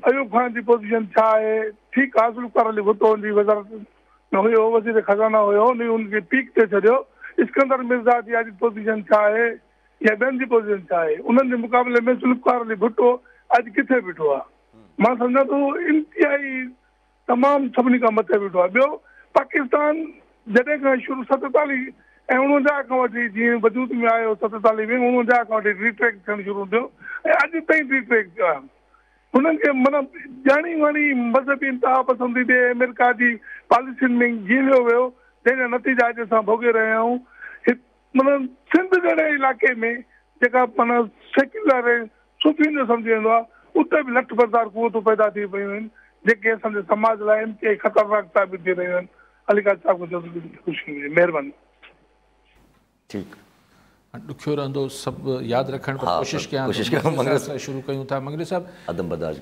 अयूब ख़ान जी पोज़ीशन छा आहे? ठीकु आहे, ज़ुल्फ़िकार अली भुट्टो जी वज़ारत में हुयो, वज़ीर ख़ज़ाना हुयो, उन उनखे पीक ते छॾियो। सिकंदर मिर्ज़ा जी अॼु पोज़ीशन छा आहे या ॿियनि जी पोज़ीशन छा आहे? उन्हनि जे मुक़ाबले में ज़ुल्फ़िकार अली भुट्टो अॼु किथे बीठो आहे? मां सम्झां थो इंतिहाई तमामु सभिनी खां मथे बीठो आहे। ॿियो पाकिस्तान जॾहिं खां शुरू 47 ऐं 49 खां वठी जीअं वजूद में आयो, 47 में 49 खां वठी रीट्रैक थियणु शुरू थियो ऐं अॼु ताईं रीट्रैक थियो आहे। हुननि खे माना ॼाणी वाणी मज़हबी इंतिहा पसंदीदे अमेरिका जी पॉलिसियुनि में जीवियो वियो, जंहिंजा नतीजा अॼु असां भोगे रहिया आहियूं। माना सिंध जहिड़े इलाइक़े में जेका माना सेक्युलर सूफ़ियुनि जो सम्झी वेंदो आहे, उते बि लठ बरदार क़ुवतूं पैदा थी पयूं आहिनि जेके असांजे समाज लाइ इंतिहाई ख़तरनाक साबित थी रहियूं आहिनि। अलीकाल साहब खे ख़ुशी हुजे, महिरबानी। ठीकु, ॾुखियो रहंदो सभु यादि रखण पर कोशिशि कयां। शुरू कयूं था मंगरे साहब, अदम बर्दाश्त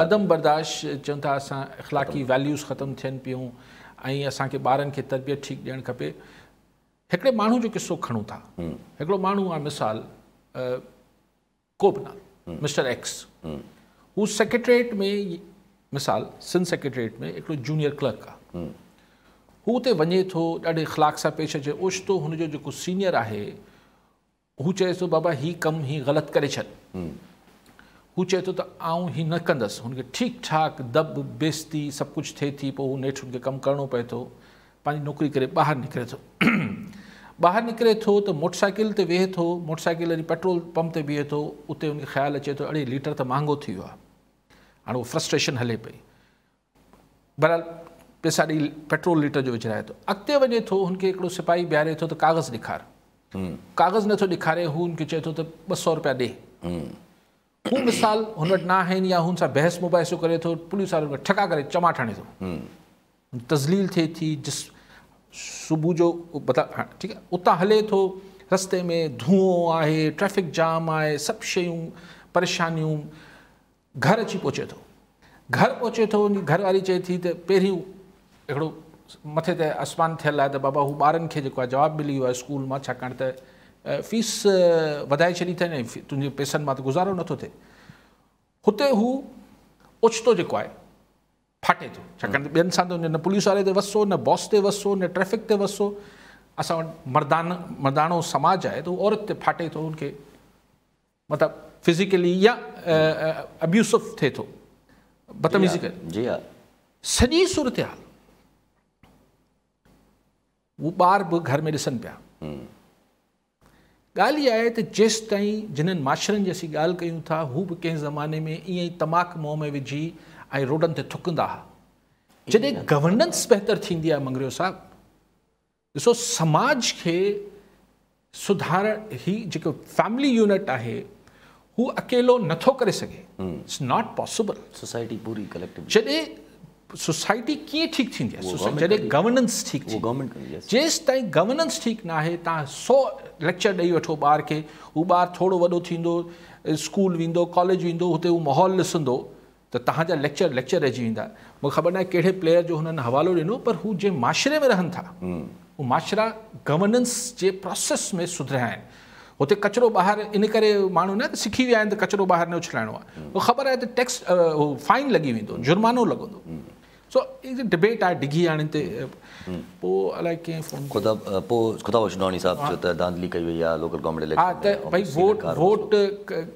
अदम बर्दाश्त चवनि था असां इख़लाक़ी वैल्यूज़ ख़तमु थियनि पियूं ऐं असांखे ॿारनि खे तरबियत ठीकु ॾियणु खपे। हिकिड़े माण्हू जो किसो खणूं था, हिकिड़ो माण्हू आहे मिसाल कोबना मिस्टर एक्स, हू सेक्रेटरीट में मिसाल सिंध सेक्रेटरीट में हिकिड़ो जूनियर क्लर्क आहे। हू उते वञे थो, ॾाढे इख़लाक़ सां पेश अचे, ओचितो हुनजो जेको सीनियर आहे हू चए थो बाबा हीउ कमु हीउ ग़लति करे छॾ। हू चए थो त आउं हीउ न कंदुसि। हुनखे ठीकु ठाक दब बेइज़ती सभु कुझु थिए थी, पोइ हू नेठि हुनखे कमु करिणो पए थो, पंहिंजी नौकिरी करे ॿाहिरि निकिरे थो। ॿाहिरि निकिरे थो त मोटरसाइकिल ते वेहे थो, मोटरसाइकिल वरी पेट्रोल पंप ते बीहे थो, उते हुनखे ख़्यालु अचे थो अड़े लीटर त महांगो थी वियो आहे। हाणे उहो फ्रस्ट्रेशन हले पई, बहरहाल पैसा ॾेई पेट्रोल लीटर जो विझाए थो। अॻिते वञे थो, हुनखे हिकिड़ो सिपाही बीहारे थो त कागज़ ॾेखार, कागज़ नथो ॾेखारे, हू हुनखे चए थो त 200 रुपया ॾे। हू मिसाल हुन वटि न आहिनि या हुन सां बहस मुबाहिसो करे थो, पुलिस वारो ठका करे चमाट हणे थो, तज़लील थिए थी, सुबुह जो मतिलबु ठीकु आहे। उतां हले थो, रस्ते में धुओं आहे, ट्रैफिक जाम आहे, सभु शयूं परेशानियूं। घर अची पहुचे थो, घर पहुचे थो, घर वारी चए थी त पहिरीं हिकिड़ो मथे ते आसमान थियल आहे त बाबा हू ॿारनि खे जेको आहे जवाबु मिली वियो आहे स्कूल मां, छाकाणि त फीस वधाए छॾी अथई, तुंहिंजे पैसनि मां त गुज़ारो नथो थिए। हुते हू ओचितो जेको आहे फाटे थो, छाकाणि त ॿियनि सां त न पुलिस वारे ते वसो, न बॉस ते वसो, न ट्रैफिक ते वसो। असां वटि मर्दानो समाज आहे त उहो औरत ते फाटे थो, हुनखे मतिलबु फिज़िकली या अब्यूसिव थिए थो, बदतमीज़ी करे। जी हा, सॼी सूरत हाल उहो ॿार बि घर में ॾिसनि पिया। ॻाल्हि इहा आहे त जेसि ताईं जिन्हनि माशरनि जी असीं ॻाल्हि कयूं था, हू बि कंहिं ज़माने में ईअं ई तमाकु मुंहं में विझी ऐं रोडनि ते थुकंदा हुआ। जॾहिं गवर्नेंस बहितर थींदी आहे मंगरियो साहब, ॾिसो समाज खे सुधारण, ही जेको फैमिली यूनिट आहे हू अकेलो नथो करे सघे, इट्स नॉट पॉसिबल। सोसाइटी पूरी कलेक्टिव, जॾहिं सोसाइटी कीअं ठीकु थींदी आहे, जॾहिं गवर्नेंस ठीकु थी। जेसि ताईं गवर्नेंस ठीकु न आहे, तव्हां 100 लेक्चर ॾेई वठो ॿार खे, हू ॿारु थोरो वॾो थींदो, स्कूल वेंदो, कॉलेज वेंदो, हुते हू माहौल ॾिसंदो त तव्हांजा लेक्चर रहिजी वेंदा। मूंखे ख़बर न आहे कहिड़े प्लेयर जो हुननि हवालो ॾिनो, पर हू जंहिं माशरे में रहनि था, हू माशरा गवर्नेंस जे प्रोसेस में सुधरिया आहिनि। हुते कचिरो ॿाहिरि इन करे माण्हू न सिखी विया आहिनि त कचिरो ॿाहिरि न उछलाइणो आहे, उहो ख़बर आहे त टैक्स फाइन लॻी वेंदो, जुर्मानो लॻंदो। सो डिबेट आहे डिघी हाणे ते पोइ अलाए कीअं फ़ोन ख़ुदा बख़्श नवानी साहब जो त धांधली कई वई आहे लोकल गवर्नमेंट इलेक्शन हा त भई वोट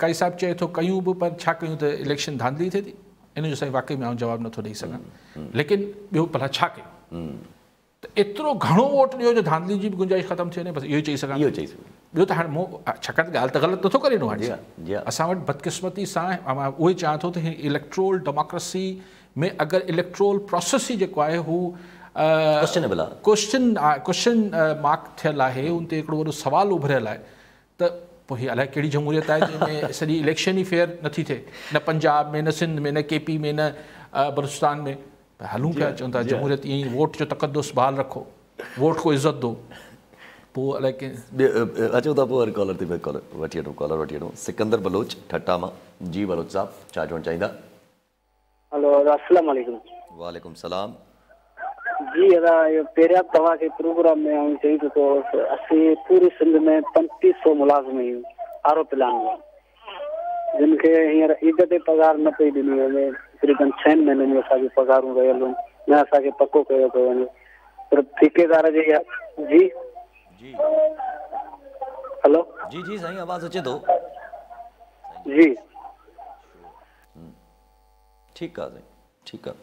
काई साहिबु चए थो कयूं बि पर छा कयूं त इलेक्शन धांधली थिए थी इन जो साईं वाक़ई में आउं जवाबु नथो ॾेई सघां लेकिन ॿियो भला छा कयूं त एतिरो घणो वोट ॾियो जो धांधली जी बि गुंजाइश ख़तमु थी वञे बसि इहो ई चई सघां ॿियो त हाणे मूं छाकाणि ॻाल्हि त ग़लति नथो करे ॾिनो हाणे असां वटि बदकिस्मती सां मां उहो ई चाहियां थो त ही इलेक्ट्रोल डेमोक्रेसी में अगरि इलेक्ट्रोल प्रोसेस ई जेको आहे हू क्वेश्चन मार्क थियल आहे उन ते हिकिड़ो वॾो सुवालु उभरियल आहे त पोइ हीअ अलाए कहिड़ी जमहूरियत आहे जंहिंमें सॼी इलेक्शन ई फेयर नथी थिए न पंजाब में न सिंध में न KP में न बलूचिस्तान में हलूं पिया चवनि था जमहूरियत ईअं ई वोट जो तक़दुस बहाल रखो वोट को इज़त दो पोइ अलाए कंहिं अचो था पोइ वरी कॉलर ते वठी वठूं सिकंदर बलोच ठट्टा मां जी बलोच साहब छा चवणु चाहींदा हेलो अस्सलाम वालेकुम वालेकुम सलाम जी अदा ये पहिरियां तव्हांखे प्रोग्राम में आऊं चई चुको असीं पूरी सिंध में 3500 मुलाज़िम आहियूं आरो प्लान में जिनखे हींअर ईद ते पघार न पई ॾिनी वञे तक़रीबन 6 महीननि में असांखे पघारूं रहियल न असांखे पको कयो पियो वञे पर ठेकेदार जे जी हेलो जी जी साईं आवाज़ अचे थो जी ठीकु आहे साईं ठीकु आहे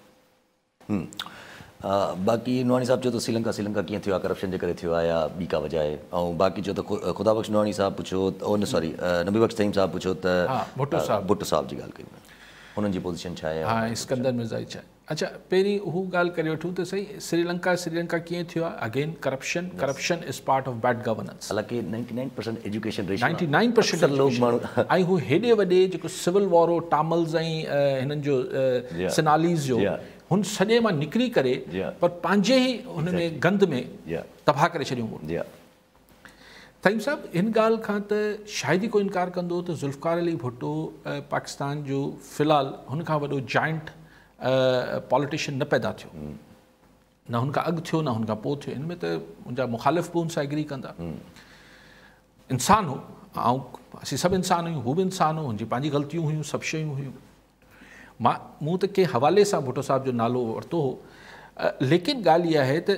बाक़ी नवानी साहब चयो त श्रीलंका कीअं थियो आहे करप्शन जे करे थियो आहे या ॿी का वजह आहे ऐं बाक़ी चयो त ख़ुदा बख़्श नवानी साहब पुछियो सॉरी नबी बख़्श तईम साहब पुछियो त भुट्टो साहब जी ॻाल्हि कई हुननि जी पोज़ीशन छा आहे हा इस्कंदर मिर्ज़ा छा आहे अच्छा पहिरीं हू ॻाल्हि करे वठूं त सही श्रीलंका कीअं थियो आहे again corruption is part of bed governance हालांकि 99% एजुकेशन रेशियो 99% लोग माण्हू ऐं हू हेॾे वॾे जेको सिविल वॉर हो टामल्स ऐं हिननि जो सिनालीज़ जो हुन सॼे मां निकिरी करे पर पंहिंजे ई हुन में गंद में तबाह करे छॾियूं तईम साहब हिन ॻाल्हि खां त शायदि ई को इनकार कंदो त ज़ुल्फ़िकार अली भुट्टो पाकिस्तान जो फ़िलहालु हुन खां वॾो जाइंट पॉलिटिशियन न पैदा थियो न हुनखां अॻु थियो न हुनखां पोइ थियो हिन में त मुंहिंजा मुखालिफ़ बि हुन सां एग्री कंदा इंसान हो ऐं असीं सभु इंसान हुयूं हू बि इंसान हो हुनजी पंहिंजी ग़लतियूं हुयूं सभु शयूं हुयूं मूं त कंहिं हवाले सां भुट्टो साहब जो नालो वरितो हो लेकिन ॻाल्हि इहा आहे त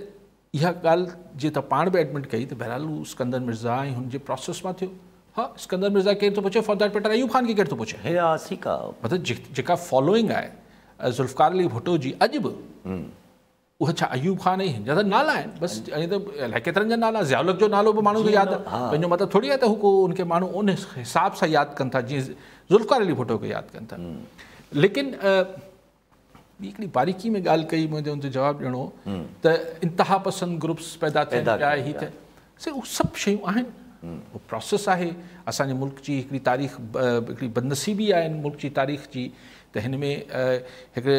इहा ॻाल्हि जीअं त पाण बि एडमिट कई त बहरहाल हू सिकंदर मिर्ज़ा ऐं हुनजे प्रोसेस मां थियो हा सिकंदर मिर्ज़ा केरु थो पुछे for that matter Ayub Khan खे केरु थो पुछे मतिलबु जेका फॉलोइंग आहे ज़ुल्फ़िकार अली भुट्टो जी अॼु बि उहा छा अयूब ख़ान ऐं हिन जा त नाला आहिनि बसि ऐं त अलाए केतिरनि जा नाला ज़ियाउल जो नालो बि माण्हू खे यादि आहे पंहिंजो मतिलबु थोरी आहे त हू को उनखे माण्हू उन हिसाब सां यादि कनि था जीअं ज़ुल्फ़िकार अली भुट्टो खे यादि कनि था लेकिन ॿी हिकिड़ी बारीकी में ॻाल्हि कई मुंहिंजो हुनजो जवाबु ॾियणो त इंतिहा पसंदि ग्रुप्स पैदा थियनि पिया ही थिए उहे सभु शयूं आहिनि उहो प्रोसेस आहे असांजे मुल्क जी हिकिड़ी तारीख़ हिकिड़ी बदनसीबी आहे मुल्क जी तारीख़ जी त हिन में हिकिड़े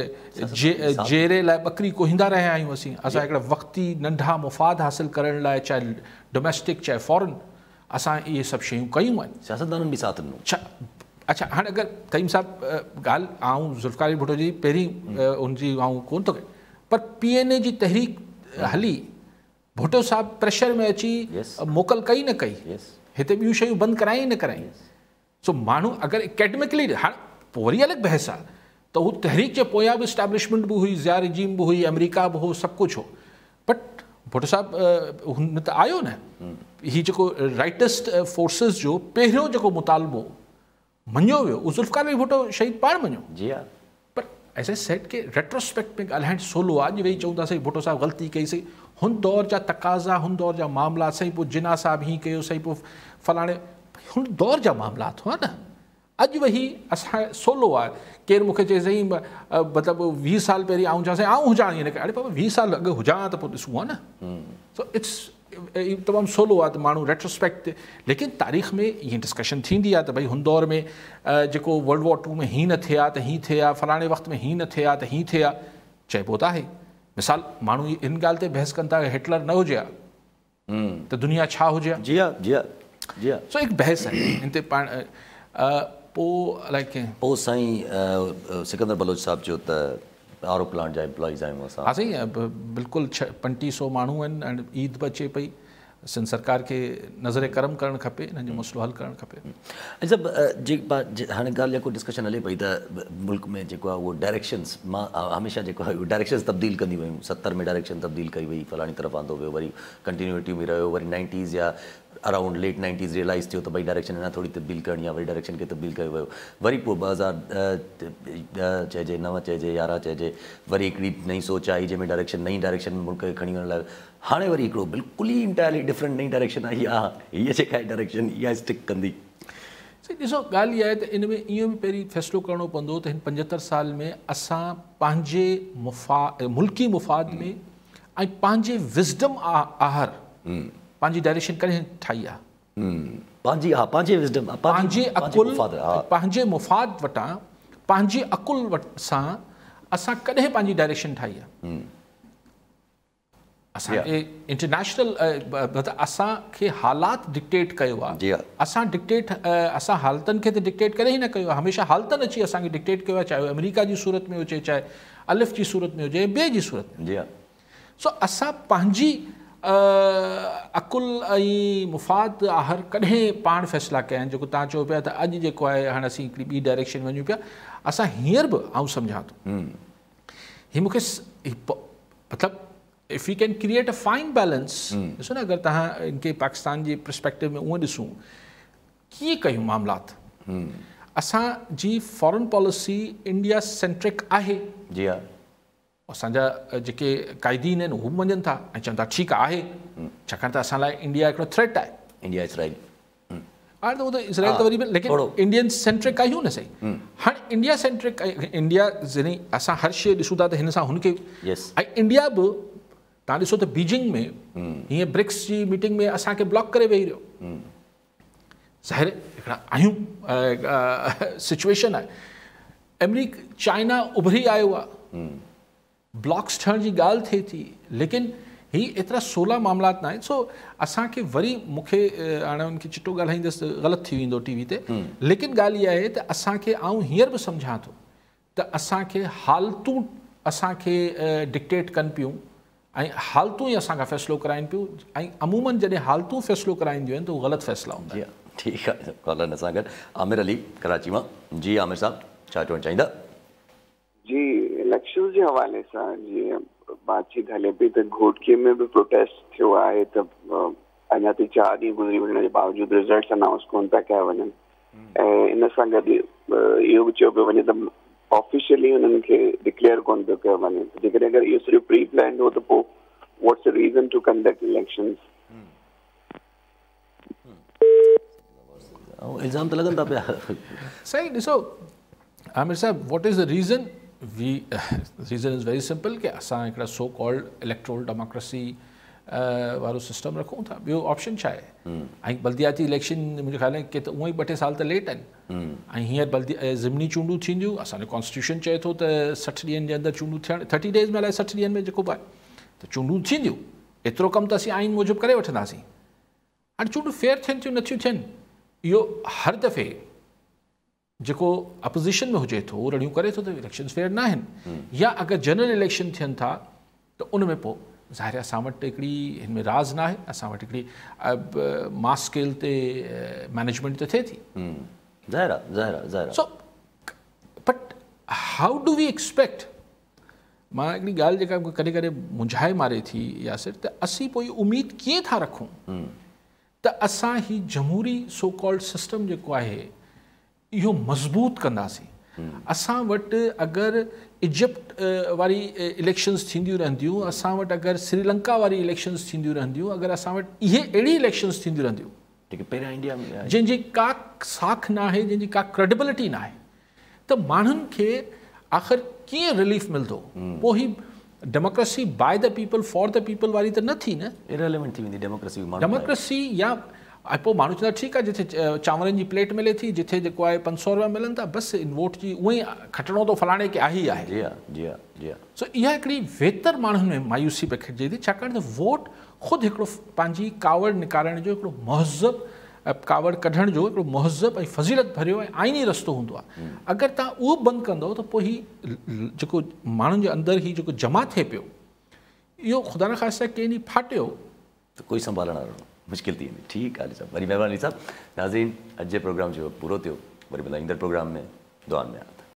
जेरे लाइ ॿकरी कोहींदा रहिया आहियूं असां हिकिड़ा वक़्ती नंढा मुफ़ाद हासिलु करण लाइ चाहे डोमेस्टिक चाहे फॉरेन असां इहे सभु शयूं कयूं आहिनि सियासतदाननि बि साथ ॾिनो छा अच्छा हाणे अगरि तईम साहब ॻाल्हि आऊं ज़ुल्फ़िकार अली भुट्टो जी पहिरीं हुनजी आऊं कोन थो कयां पर PNA जी तहरीक हली भुट्टो साहब प्रेशर में अची मोकल कई न कई हिते ॿियूं शयूं बंदि कराई न कराई सो माण्हू अगरि एकेडमिकली हाणे पोइ वरी अलॻि बहस आहे त हू तहरीक जे पोयां बि इस्टेब्लिशमेंट बि हुई ज़िया रिजीम बि हुई अमेरिका बि हो सभु कुझु हो बट भुट्टो साहब हुन त आयो न हीउ जेको राइटिस्ट फोर्सिस जो पहिरियों जेको मुतालबो मञियो वियो उहो ज़ुल्फ़िकार अली भुट्टो शहीद पाण मञियो जी हा पर एज़ ए सेट के रेट्रोस्पेक्ट में ॻाल्हाइण सवलो आहे अॼु वेही चऊं था साईं भुट्टो साहब ग़लती कईसीं हुन दौर जा तक़ाज़ा हुन दौर जा मामला साईं पोइ जिना साहब हीअं कयो साईं पोइ फलाणे हुन दौर जा मामला हुआ न अॼु वेही असां सवलो आहे केरु मूंखे चए साईं मतिलबु 20 साल पहिरीं आऊं चवां साईं आऊं हुजां ईअं न अरे बाबा 20 साल अॻु हुजां त पोइ ॾिसूं आहे न सो इट्स तमामु सवलो आहे त माण्हू रेट्रोस्पेक्ट लेकिन तारीख़ में ईअं डिस्कशन थींदी आहे त भई हुन दौर में जेको वर्ल्ड वॉर 2 में हीअं न थिया त हीअं थिया फलाणे वक़्त में हीअं न थिया त हीअं थिया चइबो त आहे मिसाल माण्हू हिन ॻाल्हि ते बहस कनि था हिटलर न हुजे हा त दुनिया छा हुजे जी हा जी हा जी हा सो हिकु बहस आहे हिन ते पाण पोइ अलाए कीअं पोइ साईं सिकंदर बलोच साहब चयो त आरो प्लांट जा एम्प्लॉइज़ आहियूं असां हा साईं बिल्कुलु 3500 माण्हू आहिनि ऐं ईद बि अचे पई सिंध सरकार के नज़र करम करणु खपे, इन्हनि जो मसइलो हल करणु खपे। जब हाणे ॻाल्हि जेको डिस्कशन हले पई त मुल्क में जेको आहे उहो डायरेक्शन्स मां हमेशह जेको आहे डायरेक्शन्स तब्दील कंदी वियूं। 70 में डायरेक्शन तब्दील कई वई, फलाणी तरफ़ आंदो वियो, वरी कंटिन्यूटी में रहियो, वरी 90s या अराउंड लेट 90s रियलाइज़ थियो त भई डायरेक्शन अञा थोरी तब्दील करणी आहे, वरी डायरेक्शन खे तब्दील कयो वियो। वरी पोइ 2010 चइजे, 9 चइजे, 11 चइजे, वरी हिकिड़ी नई सोच आई जंहिंमें डायरेक्शन नई डायरेक्शन मुल्क खे खणी वञण लाइ हाणे वरी हिकिड़ो बिल्कुलु ई इंटायरली डिफरेंट नई डायरेक्शन आई आहे। हीअ जेका आहे डायरेक्शन इहा स्टिक कंदी। ॾिसो ॻाल्हि इहा आहे त इन में इहो बि पहिरीं फ़ैसिलो करिणो पवंदो त हिन 75 साल में असां पंहिंजे मुल्की मुफ़ाद में ऐं पंहिंजे विज़डम आहर पंहिंजी डायरेक्शन कॾहिं ठाही आहे। पंहिंजे विज़डम, पंहिंजे अकुल, पंहिंजे मुफ़ाद वटां पंहिंजे अकुल सां असां कॾहिं पंहिंजी डायरेक्शन ठाही आहे। असांखे इंटरनेशनल असांखे हालात डिक्टेट कयो आहे। असां हालतनि खे त डिक्टेट करे ई न कयो आहे, हमेशह हालतनि अची असांखे डिक्टेट कयो आहे, चाहे अमेरिका जी सूरत में हुजे, चाहे अलिफ जी सूरत में हुजे, ॿिए जी सूरत में। सो असां पंहिंजी अकुल ऐं मुफ़ाद आहर कॾहिं पाण फ़ैसिला कया आहिनि। जेको तव्हां चओ पिया त अॼु जेको आहे हाणे असीं हिकिड़ी ॿी डायरेक्शन वञूं पिया, असां हींअर बि आउं सम्झां थो हीअ मूंखे मतिलबु if U can create a fine balance. ॾिसो न, अगरि तव्हां इनके पाकिस्तान जे पर्सपेक्टिव में उहो ॾिसूं कीअं कयूं मामलात, असांजी फॉरेन पॉलिसी इंडिया सेंट्रिक आहे। जी हा, असांजा जेके क़ाइदीन आहिनि हू मञनि था ऐं चवनि था ठीकु आहे, छाकाणि त असां लाइ इंडिया हिकिड़ो थ्रेट आहे। इंडिया इसराइल हाणे त उहो त इसराइल त वरी बि, लेकिन इंडियन सेंट्रिक आहियूं न सही। हाणे इंडिया सेंट्रिक, इंडिया जॾहिं असां हर शइ ॾिसूं था त हिन सां हुनखे, ऐं इंडिया बि तव्हां ॾिसो त बीजिंग में हीअं ब्रिक्स जी मीटिंग में असांखे ब्लॉक करे वेही रहियो। ज़ाहिर हिकिड़ा आहियूं सिचुएशन आहे। अमेरिका चाइना उभरी आयो आहे, ब्लॉक्स ठहण जी ॻाल्हि थिए थी, लेकिन ही एतिरा 16 मामलात न आहिनि। सो असांखे वरी मूंखे हाणे उनखे चिटो ॻाल्हाईंदसि ग़लति थी वेंदो टीवी ते, लेकिन ॻाल्हि इहा आहे त असांखे आउं हींअर बि सम्झां थो त असांखे हालतूं असांखे डिक्टेट कनि पियूं ऐं हालतूं ई असांखां फ़ैसिलो कराइनि पियूं, ऐं अमूमन जॾहिं हालतूं फ़ैसिलो कराईंदियूं आहिनि त उहे ग़लति फ़ैसिला हूंदा आहिनि। ठीकु आहे, कॉलर असां गॾु आमिर अली कराची मां। जी आमिर साहब, छा चवणु चाहींदा? जी, इलेक्शन जे हवाले सां जीअं बातचीत हले पई त घोटकीअ में बि प्रोटेस्ट थियो आहे त अञा ताईं 4 ॾींहं गुज़री वञण जे बावजूदि रिज़ल्ट्स अनाउंस कोन पिया कया वञनि, ऐं इन सां गॾु इहो बि चयो पियो वञे त ऑफिशियली उन्हनि खे डिक्लेयर कोन पियो कयो वञे। जेकॾहिं अगरि इहो सिर्फ़ु प्री प्लान हो त पोइ what's the reason to conduct elections? इल्ज़ाम त लॻनि था पिया। सही, ॾिसो आमिर साहब, what is the reason? Reason is very simple कि असां हिकिड़ा सो कॉल्ड इलेक्ट्रोल डेमोक्रेसी वारो सिस्टम रखूं था। ॿियो ऑप्शन छा आहे? ऐं बल्दियाती इलेक्शन मुंहिंजे ख़्याल में के त उअं ई 2-3 साल त लेट आहिनि, ऐं हींअर ज़िमनी चूंडूं थींदियूं। असांजो कॉन्स्टिट्यूशन चए थो त 60 ॾींहंनि जे अंदरि चूंडूं थियणु, 30 डेज़ में अलाए 60 ॾींहंनि में जेको बि आहे त चूंडूं थींदियूं। एतिरो कमु त असीं आइन मूजिबि करे वठंदासीं। हाणे चूंडूं फेयर थियनि थियूं नथियूं थियनि, इहो हर दफ़े जेको अपोज़िशन में हुजे थो रड़ियूं करे थो त इलेक्शन्स फेयर न आहिनि, या अगरि जनरल इलेक्शन थियनि था त उन में पोइ ज़ाहिर असां वटि हिकिड़ी हिन में राज़ न आहे, असां वटि हिकिड़ी मास स्केल ते मैनेजमेंट त थिए थी। So but how do we expect? मां हिकिड़ी ॻाल्हि जेका कॾहिं कॾहिं मुंझाए मारे थी यासिर, त असीं पोइ उमेद कीअं था रखूं त असां ही जमहूरी सो कॉल्ड सिस्टम जेको आहे इहो मज़बूत कंदासीं। असां वटि अगरि इजिप्ट वारी इलेक्शन्स थींदियूं रहंदियूं, असां वटि अगरि श्रीलंका वारी इलेक्शन्स थींदियूं रहंदियूं, अगरि असां वटि इहे अहिड़ी इलेक्शन्स थींदियूं रहंदियूं पहिरियां इंडिया में जंहिंजी का साख न आहे, जंहिंजी का क्रेडिबिलिटी न आहे, त माण्हुनि खे आख़िर कीअं रिलीफ मिलंदो? पोइ ही democracy by the people for the people वारी त न थी न, इरेलेवेंट थी वेंदी डेमोक्रेसी। या पोइ माण्हू चवंदा ठीकु आहे, जिथे चांवरनि जी प्लेट मिले थी, जिथे जेको आहे 500 रुपया मिलनि था, बसि इन वोट जी उअं ई खटिणो थो फलाणे खे आहे ई आहे। जी हा, जी हा, जी हा। सो इहा हिकिड़ी वेतर माण्हुनि में मायूसी पे खटिजे थी, छाकाणि त वोट ख़ुदि हिकिड़ो पंहिंजी कावड़ निकारण जो हिकिड़ो महज़ब, कावड़ कढण जो हिकिड़ो महज़ब ऐं फज़ीलत भरियो ऐं आइनी रस्तो हूंदो आहे। अगरि तव्हां उहो बंदि कंदव त पोइ ही जेको माण्हुनि जे अंदरि ही जेको जमा थिए पियो, इहो ख़ुदा न ख़ासिता कंहिं ॾींहुं फाटियो त कोई संभालण वारो मुश्किल थी वेंदी। ठीकु आहे अली साहब, वरी महिरबानी साहब। नाज़रीन, अॼु जे प्रोग्राम जो पूरो थियो, वरी मिलंदा ईंदड़ प्रोग्राम में। दुआनि में यादि।